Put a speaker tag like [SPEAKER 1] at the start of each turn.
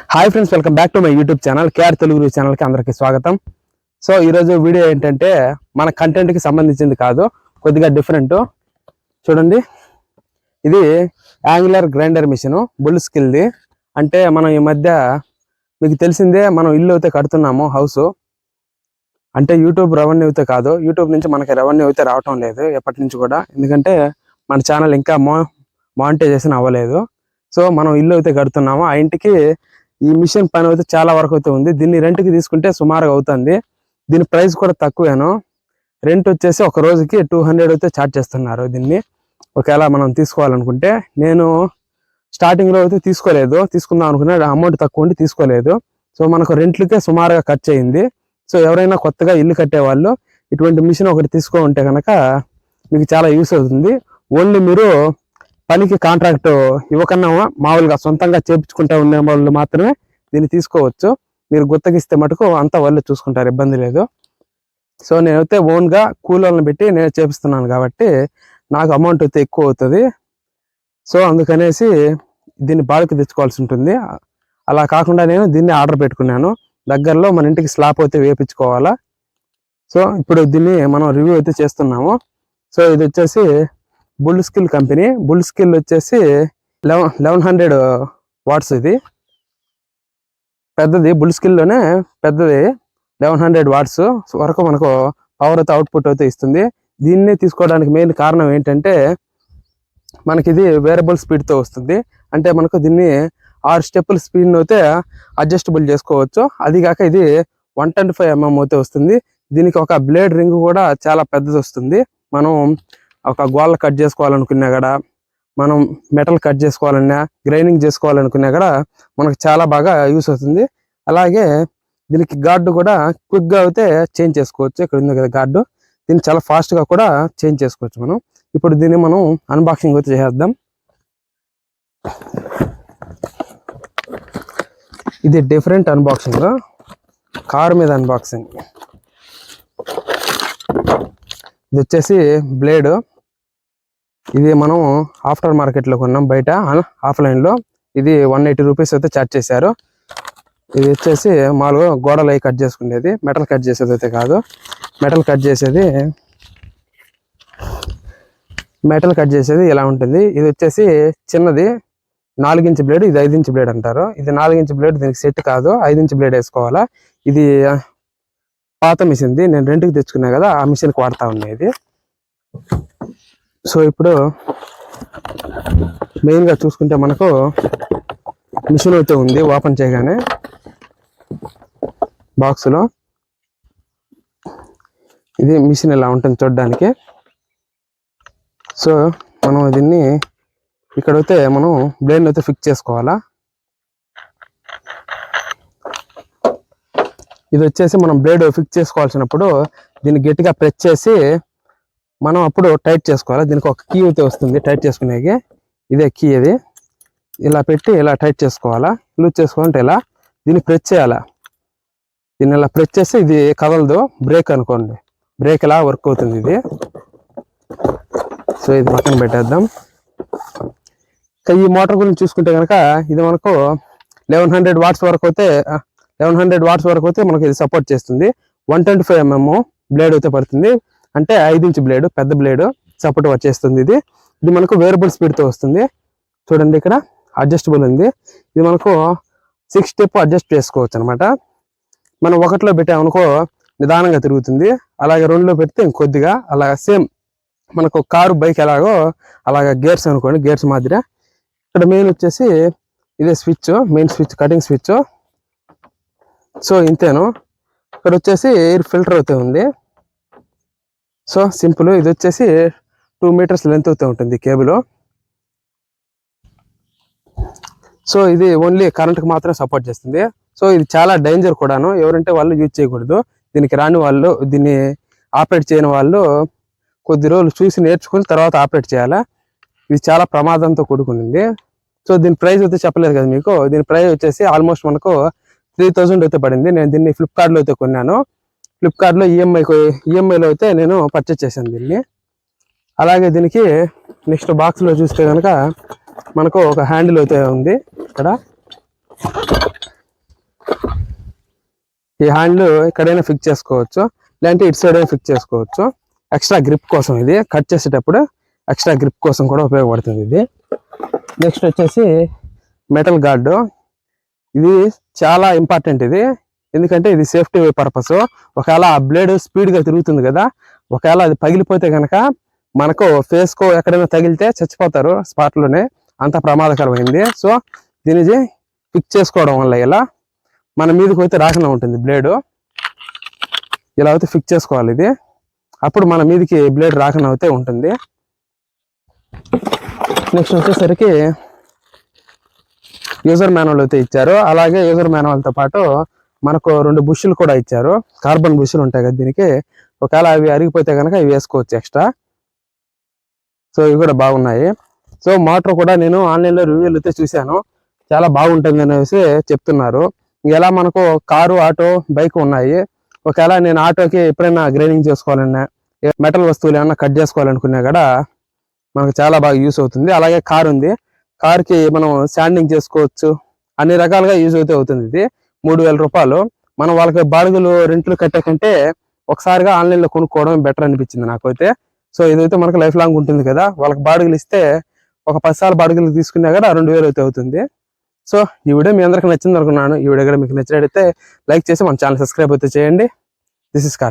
[SPEAKER 1] Hi friends, welcome back to my YouTube channel KR Telugu ఛానల్కి అందరికీ స్వాగతం. సో ఈరోజు వీడియో ఏంటంటే మన కంటెంట్కి సంబంధించింది కాదు, కొద్దిగా డిఫరెంట్. చూడండి, ఇది యాంగులర్ గ్రైండర్ మిషన్ బుల్ స్కిల్ది. అంటే మనం ఈ మధ్య మీకు తెలిసిందే, మనం ఇల్లు అయితే కడుతున్నాము, హౌస్. అంటే యూట్యూబ్ రెవెన్యూ అయితే కాదు, యూట్యూబ్ నుంచి మనకి రెవెన్యూ అయితే రావటం లేదు ఎప్పటి నుంచి కూడా. ఎందుకంటే మన ఛానల్ ఇంకా మానిటైజేషన్ అవ్వలేదు. సో మనం ఇల్లు అయితే కడుతున్నాము, ఆ ఇంటికి ఈ మిషన్ పని అయితే చాలా వరకు అయితే ఉంది. దీన్ని రెంట్కి తీసుకుంటే సుమారుగా అవుతుంది. దీని ప్రైస్ కూడా తక్కువేను. రెంట్ వచ్చేసి ఒక రోజుకి 200 అయితే ఛార్జ్ చేస్తున్నారు దీన్ని, ఒకవేళ మనం తీసుకోవాలనుకుంటే. నేను స్టార్టింగ్లో అయితే తీసుకుందాం అనుకున్నా, అమౌంట్ తక్కువ ఉండి తీసుకోలేదు. సో మనకు రెంట్లకే సుమారుగా ఖర్చు అయింది. సో ఎవరైనా కొత్తగా ఇల్లు కట్టేవాళ్ళు ఇటువంటి మిషన్ ఒకటి ఉంటే కనుక మీకు చాలా యూస్ అవుతుంది. ఓన్లీ మీరు పనికి కాంట్రాక్ట్ ఇవ్వకన్నా మామూలుగా సొంతంగా చేపించుకుంటా ఉండే వాళ్ళు మాత్రమే దీన్ని తీసుకోవచ్చు. మీరు గుత్తగిస్తే మటుకు అంతా వాళ్ళు చూసుకుంటారు, ఇబ్బంది లేదు. సో నేనైతే ఓన్గా కూలీలను పెట్టి నేను చేపిస్తున్నాను కాబట్టి నాకు అమౌంట్ అయితే ఎక్కువ అవుతుంది. సో అందుకనేసి దీన్ని బాడుకు తెచ్చుకోవాల్సి ఉంటుంది. అలా కాకుండా నేను దీన్ని ఆర్డర్ పెట్టుకున్నాను. దగ్గరలో మన ఇంటికి స్లాబ్ అయితే వేయించుకోవాలా. సో ఇప్పుడు దీన్ని మనం రివ్యూ అయితే చేస్తున్నాము. సో ఇది వచ్చేసి bull skill company. Bull skill వచ్చేసి 1100 వాట్స్. ఇది పెద్దది, బుల్ స్కిల్లోనే పెద్దది. 1100 వాట్స్ వరకు మనకు పవర్ అయితే అవుట్పుట్ అయితే ఇస్తుంది. దీన్ని తీసుకోవడానికి మెయిన్ కారణం ఏంటంటే మనకి ఇది వేరియబుల్ స్పీడ్తో వస్తుంది. అంటే మనకు దీన్ని 6 స్టెప్పుల స్పీడ్ని అయితే అడ్జస్టబుల్ చేసుకోవచ్చు. అదిగాక ఇది 125 mm అయితే వస్తుంది. దీనికి ఒక బ్లేడ్ రింగ్ కూడా చాలా పెద్దది వస్తుంది. మనం ఒక గోళ్ళ కట్ చేసుకోవాలనుకున్నా కూడా, మనం మెటల్ కట్ చేసుకోవాలన్నా, గ్రైండింగ్ చేసుకోవాలనుకున్నా కూడా మనకు చాలా బాగా యూస్ అవుతుంది. అలాగే దీనికి గార్డు కూడా క్విక్గా అయితే చేంజ్ చేసుకోవచ్చు. ఇక్కడ ఉంది కదా గార్డు, దీన్ని చాలా ఫాస్ట్గా కూడా చేంజ్ చేసుకోవచ్చు మనం. ఇప్పుడు దీన్ని మనం అన్బాక్సింగ్ అయితే చేద్దాం. ఇది డిఫరెంట్ అన్బాక్సింగ్, కారు మీద అన్బాక్సింగ్. ఇది వచ్చేసి బ్లేడ్. ఇది మనం ఆఫ్టర్ మార్కెట్లో కొన్నాం, బయట ఆఫ్లైన్లో. ఇది 180 రూపీస్ అయితే ఛార్జ్ చేశారు. ఇది వచ్చేసి మామూలుగా గోడలు అవి కట్ చేసుకునేది, మెటల్ కట్ చేసేది అయితే కాదు. మెటల్ కట్ చేసేది ఇలా ఉంటుంది. ఇది వచ్చేసి చిన్నది 4 ఇంచ్ బ్లేడ్, ఇది 5 ఇంచ్ బ్లేడ్ అంటారు. ఇది 4 ఇంచ్ బ్లేడ్ దీనికి సెట్ కాదు, 5 ఇంచ్ బ్లేడ్ వేసుకోవాలా. ఇది పాత మిషన్ది, నేను రెంట్కి తెచ్చుకున్నా కదా, ఆ మిషన్కి వాడుతూ ఉండేది. సో ఇప్పుడు మెయిన్గా చూసుకుంటే మనకు మిషన్ అయితే ఉంది. ఓపెన్ చేయగానే బాక్స్లో ఇది మిషన్ ఇలా ఉంటుంది చూడడానికి. సో మనం దీన్ని ఇక్కడైతే మనం బ్లేడ్ అయితే ఫిక్స్ చేసుకోవాలా. ఇది వచ్చేసి మనం బ్లేడ్ ఫిక్స్ చేసుకోవాల్సినప్పుడు దీన్ని గట్టిగా ప్రెస్ చేసి మనం అప్పుడు టైట్ చేసుకోవాలి. దీనికి ఒక కీ అయితే వస్తుంది టైట్ చేసుకునేకి, ఇదే కీ. ఇది ఇలా పెట్టి ఇలా టైట్ చేసుకోవాలా. లూజ్ చేసుకోవాలంటే ఇలా దీన్ని ప్రెస్ చేయాలా. దీన్ని ఇలా ప్రెస్ చేస్తే ఇది కదలదు. బ్రేక్ అనుకోండి, బ్రేక్ ఇలా వర్క్ అవుతుంది ఇది. సో ఇది పక్కన పెట్టేద్దాం. ఈ మోటార్ గురించి చూసుకుంటే కనుక ఇది మనకు 1100 వాట్స్ వరకు అయితే మనకు ఇది సపోర్ట్ చేస్తుంది. 125 mm బ్లేడ్ అయితే పడుతుంది. అంటే 5 ఇంచ్ బ్లేడ్, పెద్ద బ్లేడ్ సపోర్ట్ వచ్చేస్తుంది. ఇది మనకు వేరియబుల్ స్పీడ్తో వస్తుంది. చూడండి, ఇక్కడ అడ్జస్టబుల్ ఉంది. ఇది మనకు 6 స్టెప్ అడ్జస్ట్ చేసుకోవచ్చు అనమాట. మనం 1లో పెట్టామనుకో నిదానంగా తిరుగుతుంది. అలాగే 2లో పెడితే ఇంకొద్దిగా, అలాగే సేమ్ మనకు కారు బైక్ ఎలాగో అలాగే గేర్స్ అనుకోండి, గేర్స్ మాదిరి. ఇక్కడ మెయిన్ వచ్చేసి ఇదే switch, main switch, cutting switch. So ఇంతేను. ఇక్కడ వచ్చేసి ఎయిర్ ఫిల్టర్ అయితే ఉంది. So simple. ఇది వచ్చేసి 2 మీటర్స్ లెంత్ అయితే ఉంటుంది కేబుల్. సో ఇది ఓన్లీ కరెంట్కి మాత్రం సపోర్ట్ చేస్తుంది. సో ఇది చాలా డేంజర్ కూడాను. ఎవరంటే వాళ్ళు యూజ్ చేయకూడదు. దీనికి రాని వాళ్ళు, దీన్ని ఆపరేట్ చేయని వాళ్ళు కొద్ది రోజులు చూసి నేర్చుకుని తర్వాత ఆపరేట్ చేయాలా. ఇది చాలా ప్రమాదంతో కూడుకునింది. సో దీని ప్రైస్ అయితే చెప్పలేదు కదా మీకు. దీని ప్రైస్ వచ్చేసి ఆల్మోస్ట్ మనకు 3000 అయితే పడింది. నేను దీన్ని ఫ్లిప్కార్ట్లో అయితే కొన్నాను. ఫ్లిప్కార్ట్లో ఈఎంఐలో అయితే నేను పర్చేస్ చేశాను దీన్ని. అలాగే దీనికి నెక్స్ట్ బాక్స్లో చూస్తే కనుక మనకు ఒక హ్యాండిల్ అయితే ఉంది. ఇక్కడ ఈ హ్యాండిల్ ఎక్కడైనా ఫిక్స్ చేసుకోవచ్చు, లేదంటే ఇటు సైడ్ అయినా ఫిక్స్ చేసుకోవచ్చు. ఎక్స్ట్రా గ్రిప్ కోసం ఇది కట్ చేసేటప్పుడు ఎక్స్ట్రా గ్రిప్ కోసం కూడా ఉపయోగపడుతుంది ఇది. నెక్స్ట్ వచ్చేసి మెటల్ గార్డు. ఇది చాలా ఇంపార్టెంట్ ఇది, ఎందుకంటే ఇది సేఫ్టీ పర్పస్. ఒకవేళ ఆ బ్లేడ్ స్పీడ్గా తిరుగుతుంది కదా, ఒకవేళ అది పగిలిపోతే కనుక మనకు ఫేస్కో ఎక్కడైనా తగిలితే చచ్చిపోతారు స్పాట్లోనే, అంత ప్రమాదకరమైంది. సో దీనిది ఫిక్స్ చేసుకోవడం వల్ల ఇలా మన మీదకి అయితే రాకుండా ఉంటుంది బ్లేడు. ఇలా అయితే ఫిక్స్ చేసుకోవాలి ఇది, అప్పుడు మన మీదకి బ్లేడ్ రాకుండా అయితే ఉంటుంది. నెక్స్ట్ వచ్చేసరికి యూజర్ మాన్యువల్ అయితే ఇచ్చారు. అలాగే యూజర్ మాన్యువల్తో పాటు మనకు 2 బుష్లు కూడా ఇచ్చారు, కార్బన్ బుష్లు ఉంటాయి కదా దీనికి. ఒకవేళ అవి అరిగిపోతే కనుక ఇవి వేసుకోవచ్చు ఎక్స్ట్రా. సో ఇవి కూడా బాగున్నాయి. సో మోటార్ కూడా నేను ఆన్లైన్లో రివ్యూలు అయితే చూశాను, చాలా బాగుంటుంది అనేసి చెప్తున్నారు. ఇలా మనకు కారు, ఆటో, బైక్ ఉన్నాయి. ఒకవేళ నేను ఆటోకి ఎప్పుడైనా గ్రైండింగ్ చేసుకోవాలన్నా, మెటల్ వస్తువులు ఏమన్నా కట్ చేసుకోవాలనుకున్నా కూడా మనకు చాలా బాగా యూస్ అవుతుంది. అలాగే కారు ఉంది, కార్కి మనం శాండింగ్ చేసుకోవచ్చు, అన్ని రకాలుగా యూజ్ అయితే అవుతుంది. ఇది 3000 రూపాయలు. మనం వాళ్ళకి బాడుగులు రెంట్లు కట్టే కంటే ఒకసారిగా ఆన్లైన్లో కొనుక్కోవడం బెటర్ అనిపించింది నాకైతే. సో ఇదైతే మనకు లైఫ్ లాంగ్ ఉంటుంది కదా, వాళ్ళకి బాడుగులు ఇస్తే ఒక 10 సార్లు బాడుగులు తీసుకున్నా కూడా 2000 అయితే అవుతుంది. సో ఈ వీడియో మీ అందరికి నచ్చింది అనుకున్నాను. ఈ వీడియో కూడా మీకు నచ్చినట్టయితే లైక్ చేసి మన ఛానల్ సబ్స్క్రైబ్ అయితే చేయండి. This is Karthik.